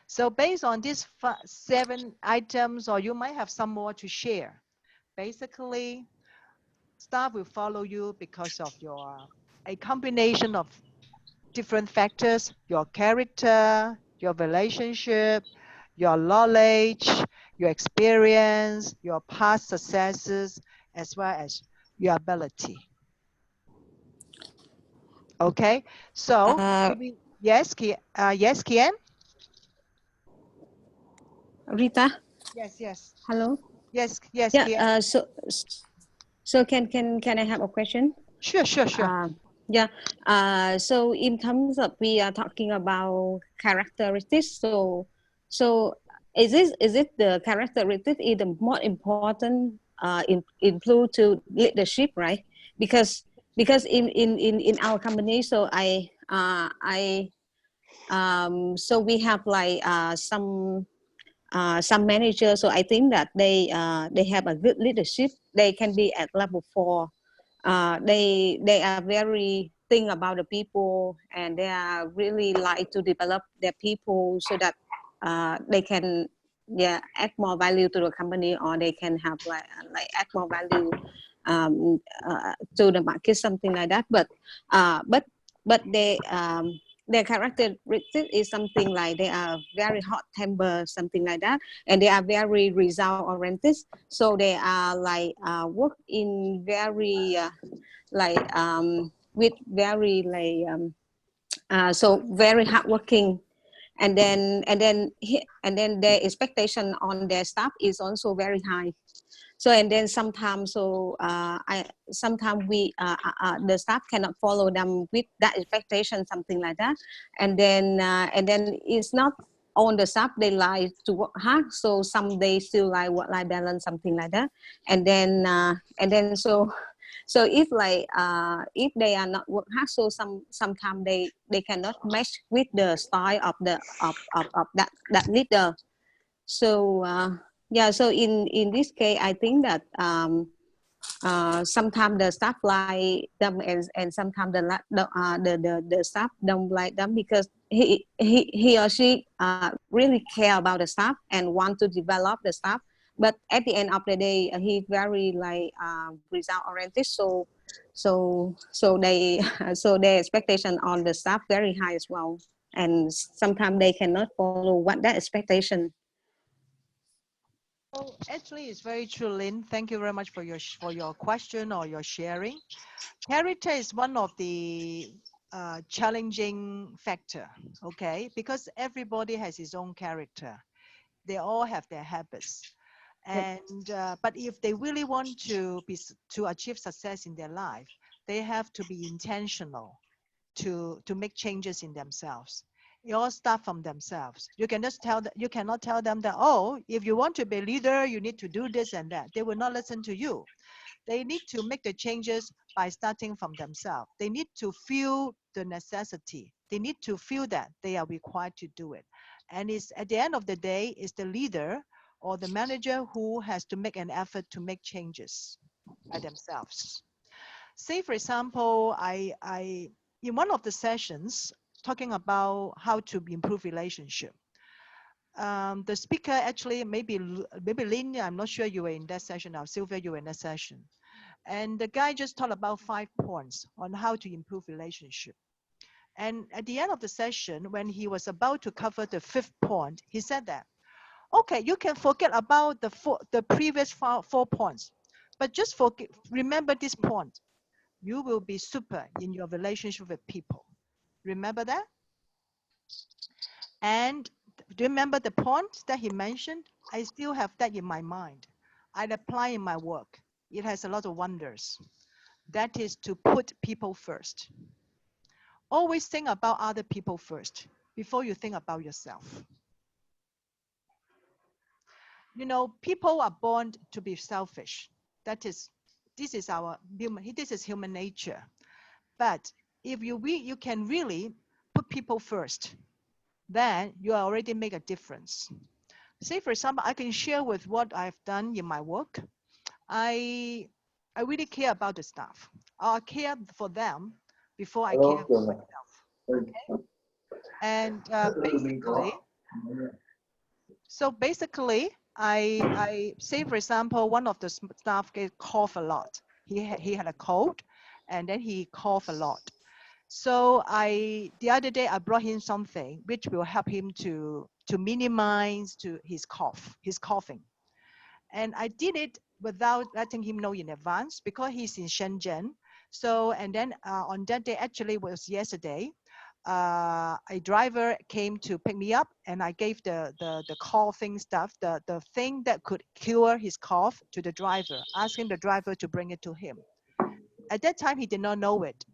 A: So based on these 7 items, or you might have some more to share. Basically, staff will follow you because of a combination of different factors: your character, your relationship, your knowledge, your experience, your past successes, as well as your ability. Okay, so yes, Kian?
C: Rita.
A: Yes.
C: Hello.
A: Yes,
C: Yeah.
A: Kian.
C: So can I have a question?
A: Sure.
C: Yeah. So in terms of we are talking about characteristics. So is it the characteristic is the more important include to leadership, right? Because in our company, so so we have like some managers. So I think that they have a good leadership. They can be at level 4. They are very think about the people, and they are really like to develop their people so that they can add more value to the company, or they can have like add more value to the market, something like that. But they their characteristic is something like they are very hot temper, something like that, and they are very result oriented. So they are like work in very with very so very hardworking, and then their expectation on their staff is also very high. So and then sometimes sometimes we the staff cannot follow them with that expectation, something like that, and then it's not on the staff. They like to work hard, so some days still like work-life balance, something like that, and then so if like if they are not work hard, so sometimes they cannot match with the style of the of that leader. So so in this case, I think that sometimes the staff like them, and sometimes the staff don't like them, because he or she really care about the staff and want to develop the staff. But at the end of the day, he very like result oriented. So they so their expectation on the staff very high as well, and sometimes they cannot follow what that expectation.
A: So actually, it's very true, Lynn. Thank you very much for your question or your sharing. Character is one of the challenging factor, okay? Because everybody has his own character. They all have their habits. And but if they really want to achieve success in their life, they have to be intentional to make changes in themselves. It all start from themselves. You cannot tell them that, oh, if you want to be a leader, you need to do this and that. They will not listen to you. They need to make the changes by starting from themselves. They need to feel the necessity. They need to feel that they are required to do it. And it's at the end of the day, it's the leader or the manager who has to make an effort to make changes by themselves. Say, for example, I in one of the sessions talking about how to improve relationship. The speaker actually, maybe Lynn, I'm not sure you were in that session now. Sylvia, you were in that session. And the guy just talked about 5 points on how to improve relationship. And at the end of the session, when he was about to cover the 5th point, he said that, okay, you can forget about the previous 4 points, but just remember this point. You will be super in your relationship with people. Remember that? And do you remember the point that he mentioned? I still have that in my mind. I apply in my work. it has a lot of wonders. That is to put people first. Always think about other people first before you think about yourself. You know, people are born to be selfish. This is human nature. But if you can really put people first, then you already make a difference. Say, for example, I can share with what I've done in my work. I really care about the staff. I care for them before I care for myself. Okay? And basically, I say, for example, one of the staff cough a lot. He had a cold, and then he coughed a lot. So the other day I brought him something which will help him to minimize his coughing. And I did it without letting him know in advance because he's in Shenzhen. So, and then on that day, actually was yesterday, a driver came to pick me up, and I gave the coughing stuff, the thing that could cure his cough, to the driver, asking the driver to bring it to him. At that time, he did not know it.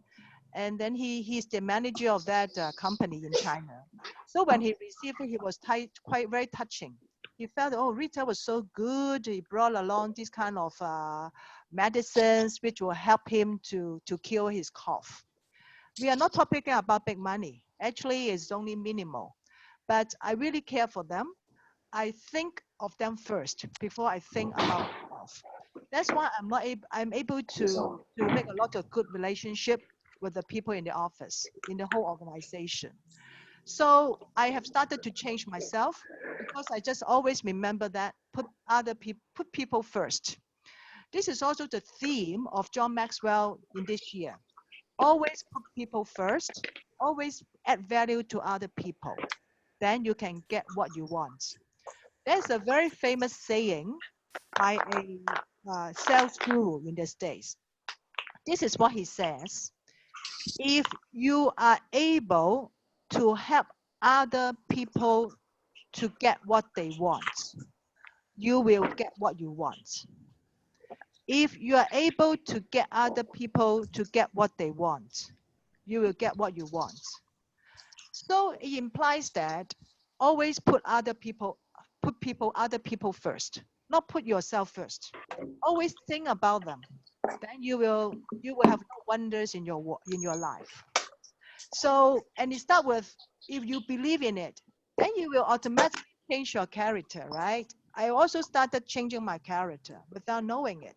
A: And then he's the manager of that company in China. So when he received it, he was very touching. He felt, oh, Rita was so good. He brought along these kind of medicines which will help him to cure his cough. We are not talking about big money. Actually, it's only minimal. But I really care for them. I think of them first before I think about myself. That's why I'm able to make a lot of good relationship with the people in the office, in the whole organization. So I have started to change myself because I just always remember that put people first. This is also the theme of John Maxwell in this year. Always put people first, always add value to other people. Then you can get what you want. There's a very famous saying by a sales guru in the States. This is what he says. If you are able to help other people to get what they want, you will get what you want. If you are able to get other people to get what they want, you will get what you want. So it implies that always put other people first, not put yourself first. Always think about them. Then you will have no wonders in your life. So, and it starts with, if you believe in it, then you will automatically change your character, right? I also started changing my character without knowing it.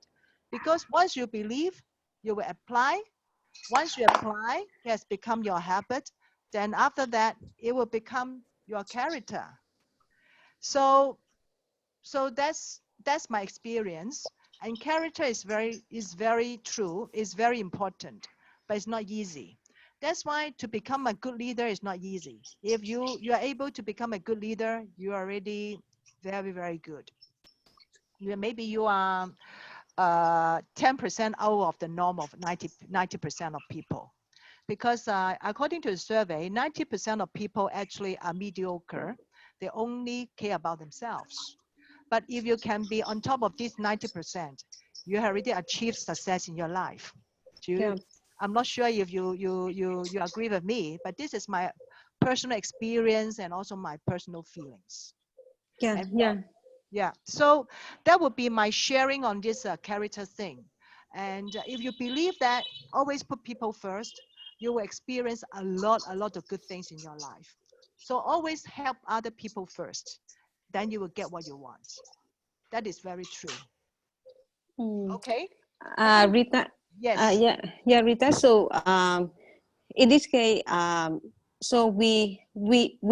A: Because once you believe, you will apply. Once you apply, it has become your habit. Then after that, it will become your character. So that's my experience. And character is very true, is very important, but it's not easy. That's why to become a good leader is not easy. If you are able to become a good leader, you are already very, very good. Maybe you are 10% out of the norm of 90% of people. Because according to the survey, 90% of people actually are mediocre. They only care about themselves. But if you can be on top of this 90%, you have already achieved success in your life. I'm not sure if you agree with me, but this is my personal experience and also my personal feelings. Yeah. So that would be my sharing on this character thing. And if you believe that, always put people first, you will experience a lot of good things in your life. So always help other people first. Then you will get what you want. That is very true. Okay.
C: Rita.
A: Yes.
C: Rita. So in this case, so we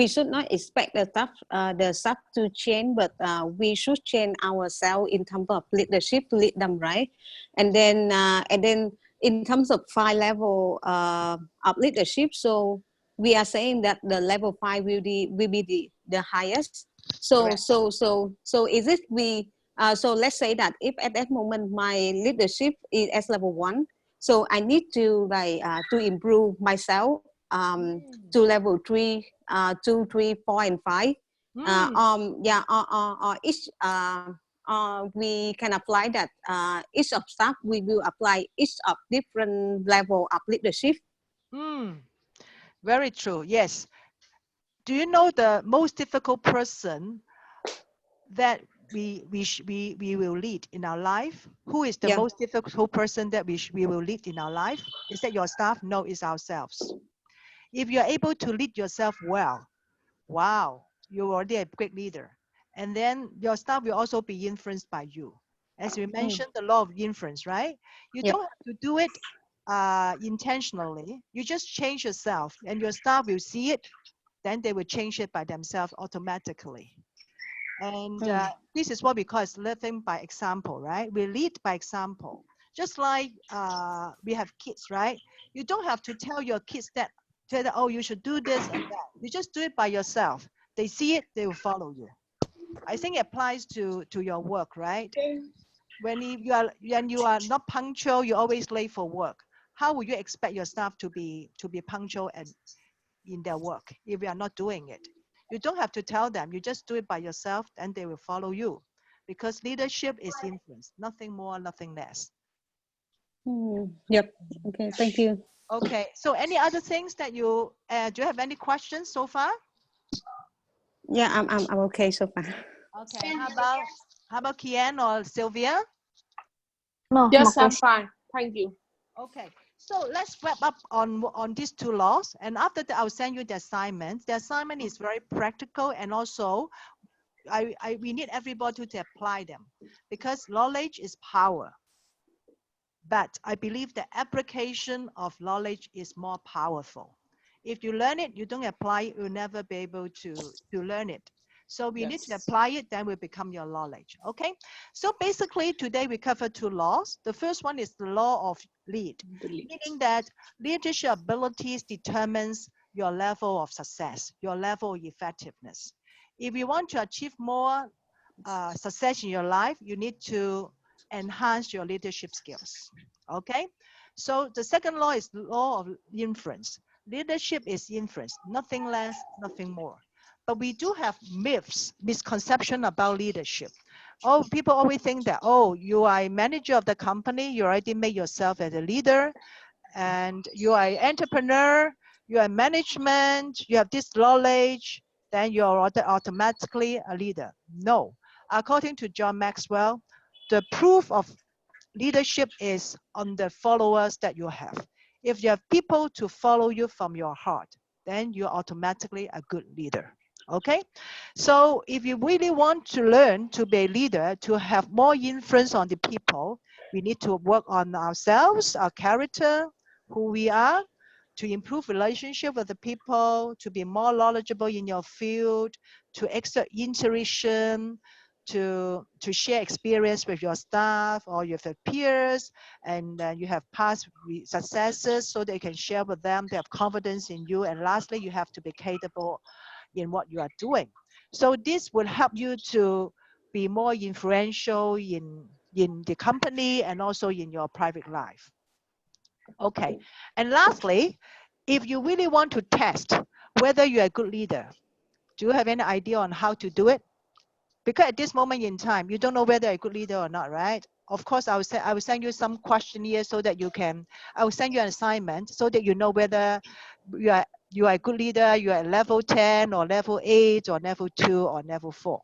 C: should not expect the staff to change, but we should change ourselves in terms of leadership to lead them, right? And then in terms of 5 level of leadership, so we are saying that the level 5 will be the highest. So is it so let's say that if at that moment my leadership is at level 1, so I need to to improve myself to level 3, 2, 3, 4, and 5. we can apply that each of staff, we will apply each of different level of leadership.
A: Very true. Yes. Do you know the most difficult person that we will lead in our life? Who is the most difficult person that we will lead in our life? Is that your staff? No, it's ourselves. If you're able to lead yourself well, wow, you're already a great leader. And then your staff will also be influenced by you. As we mentioned, the law of influence, right? You don't have to do it intentionally. You just change yourself and your staff will see it. Then they will change it by themselves automatically. And this is what we call living by example, right? We lead by example. Just like we have kids, right? You don't have to tell your kids that, oh, you should do this and that. You just do it by yourself. They see it, they will follow you. I think it applies to your work, right? When you are not punctual, you're always late for work. How would you expect your staff to be punctual and in their work if you are not doing it? You don't have to tell them. You just do it by yourself, and they will follow you. Because leadership is influence, nothing more, nothing less.
C: Yep. Okay. Thank you.
A: Okay. So, any other things that you do? You have any questions so far?
C: Yeah, I'm okay so far.
A: Okay. How about Kian or Sylvia?
D: No.
B: Yes,
D: no
B: I'm fine. Thank you.
A: Okay. So let's wrap up on these two laws, and after that I'll send you the assignment. The assignment is very practical, and also we need everybody to apply them, because knowledge is power. But I believe the application of knowledge is more powerful. If you learn it, you don't apply it, you'll never be able to learn it. So we need to apply it, then will become your knowledge. Okay. So basically today we cover two laws. The first one is the law of lead, meaning that leadership abilities determines your level of success, your level of effectiveness. If you want to achieve more success in your life, you need to enhance your leadership skills. Okay. So the second law is the law of influence. Leadership is influence, nothing less, nothing more. But we do have myths, misconception about leadership. Oh, people always think that, oh, you are a manager of the company, you already made yourself as a leader, and you are an entrepreneur, you are management, you have this knowledge, then you're automatically a leader. No. According to John Maxwell, the proof of leadership is on the followers that you have. If you have people to follow you from your heart, then you're automatically a good leader. Okay, so if you really want to learn to be a leader, to have more influence on the people, we need to work on ourselves, our character, who we are, to improve relationship with the people, to be more knowledgeable in your field, to exert intuition, to share experience with your staff or your peers, and you have past successes so they can share with them, they have confidence in you, and lastly, you have to be capable in what you are doing. So this will help you to be more influential in the company and also in your private life. Okay, and lastly, if you really want to test whether you're a good leader, do you have any idea on how to do it? Because at this moment in time, you don't know whether you're a good leader or not, right? Of course, I will send you some questionnaire so that I will send you an assignment so that you know whether you are a good leader, you are at level 10 or level 8 or level 2 or level 4.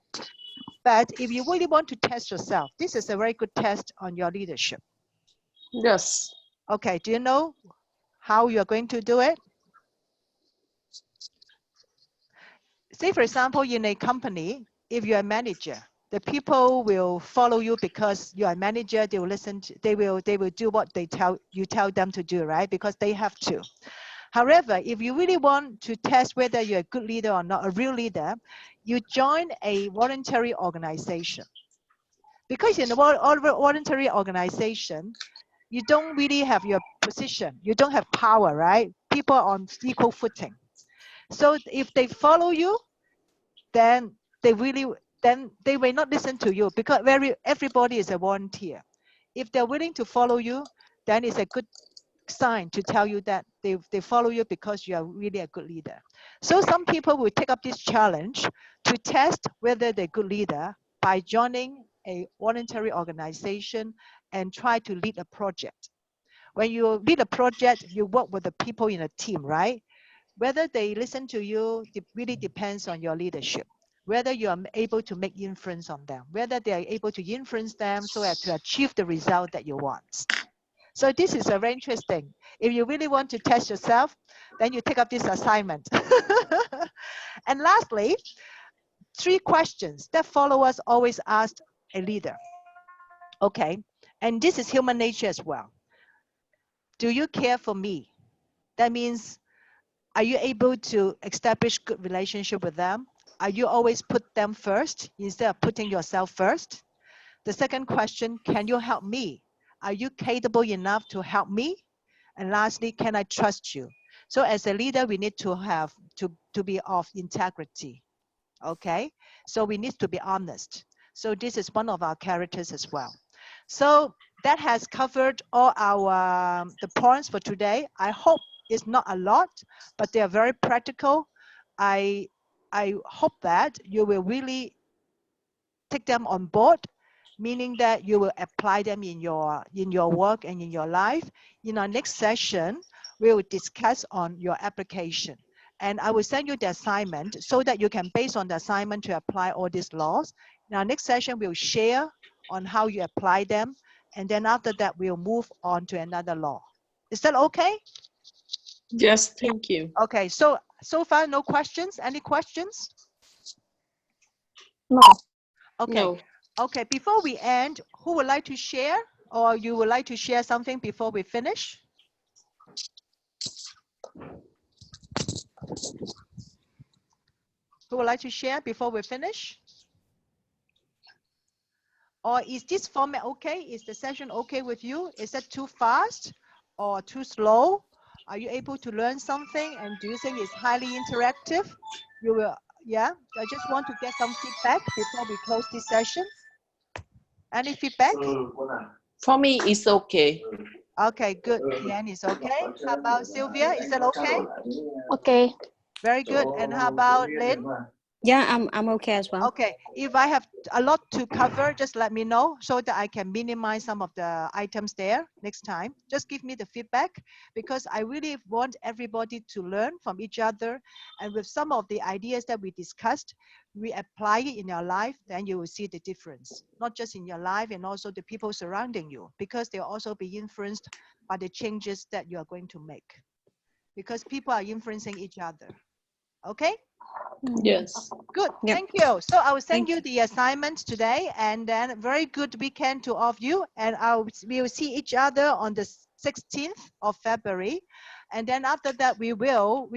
A: But if you really want to test yourself, this is a very good test on your leadership.
B: Yes.
A: Okay, do you know how you're going to do it? Say, for example, in a company, if you're a manager, the people will follow you because you are a manager. They will listen. They will do what you tell them to do, right? Because they have to. However, if you really want to test whether you're a good leader or not, a real leader, you join a voluntary organization. Because in a voluntary organization, you don't really have your position. You don't have power, right? People are on equal footing. So if they follow you, then they may not listen to you, because everybody is a volunteer. If they're willing to follow you, then it's a good sign to tell you that they follow you because you are really a good leader. So some people will take up this challenge to test whether they're a good leader by joining a voluntary organization and try to lead a project. When you lead a project, you work with the people in a team, right? Whether they listen to you, it really depends on your leadership. Whether you are able to make influence on them, whether they are able to influence them so as to achieve the result that you want. So this is very interesting. If you really want to test yourself, then you take up this assignment. And lastly, 3 questions that followers always ask a leader. Okay, and this is human nature as well. Do you care for me? That means, are you able to establish good relationship with them? Are you always put them first instead of putting yourself first? The second question, can you help me? Are you capable enough to help me? And lastly, can I trust you? So as a leader, we need to have to be of integrity. Okay, so we need to be honest. So this is one of our characters as well. So that has covered all our the points for today. I hope it's not a lot, but they are very practical. I hope that you will really take them on board, meaning that you will apply them in your work and in your life. In our next session, we will discuss on your application. And I will send you the assignment so that you can, based on the assignment, to apply all these laws. In our next session, we'll share on how you apply them. And then after that, we'll move on to another law. Is that okay?
B: Yes, thank you.
A: Okay, so far, no questions? Any questions?
D: No.
A: Okay.
B: No.
A: Okay, before we end, who would like to share, or you would like to share something before we finish? Who would like to share before we finish? Or is this format okay? Is the session okay with you? Is that too fast or too slow? Are you able to learn something? And do you think it's highly interactive? You will, yeah? I just want to get some feedback before we close this session. Any feedback?
B: For me, it's okay.
A: Okay, good. Ian is okay. How about Sylvia? Is that okay?
D: Okay.
A: Very good. And how about Lynn?
C: Yeah, I'm okay as well.
A: Okay, if I have a lot to cover, just let me know so that I can minimize some of the items there next time. Just give me the feedback, because I really want everybody to learn from each other. And with some of the ideas that we discussed, we apply it in your life, then you will see the difference, not just in your life and also the people surrounding you, because they'll also be influenced by the changes that you are going to make, because people are influencing each other. Okay?
B: Yes.
A: Good,
C: Yep.
A: thank you. So I will send
C: Thank
A: you the assignment today, and then very good weekend to all of you. And we will see each other on the 16th of February. And then after that, we will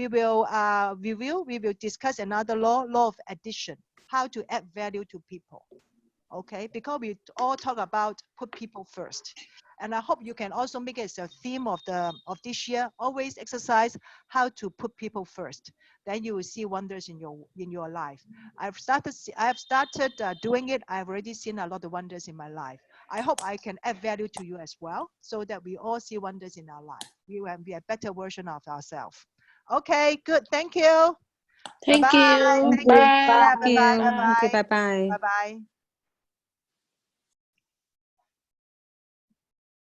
A: discuss another law of addition, how to add value to people. Okay, because we all talk about put people first. And I hope you can also make it as a theme of this year. Always exercise how to put people first. Then you will see wonders in your life. I have started doing it. I've already seen a lot of wonders in my life. I hope I can add value to you as well, so that we all see wonders in our life. We will be a better version of ourselves. Okay, good. Thank you.
B: Thank
A: Bye-bye.
B: you.
A: Thank you.
B: Bye.
A: Bye-bye.
C: you.
A: Bye-bye.
C: Bye bye.
A: Bye-bye.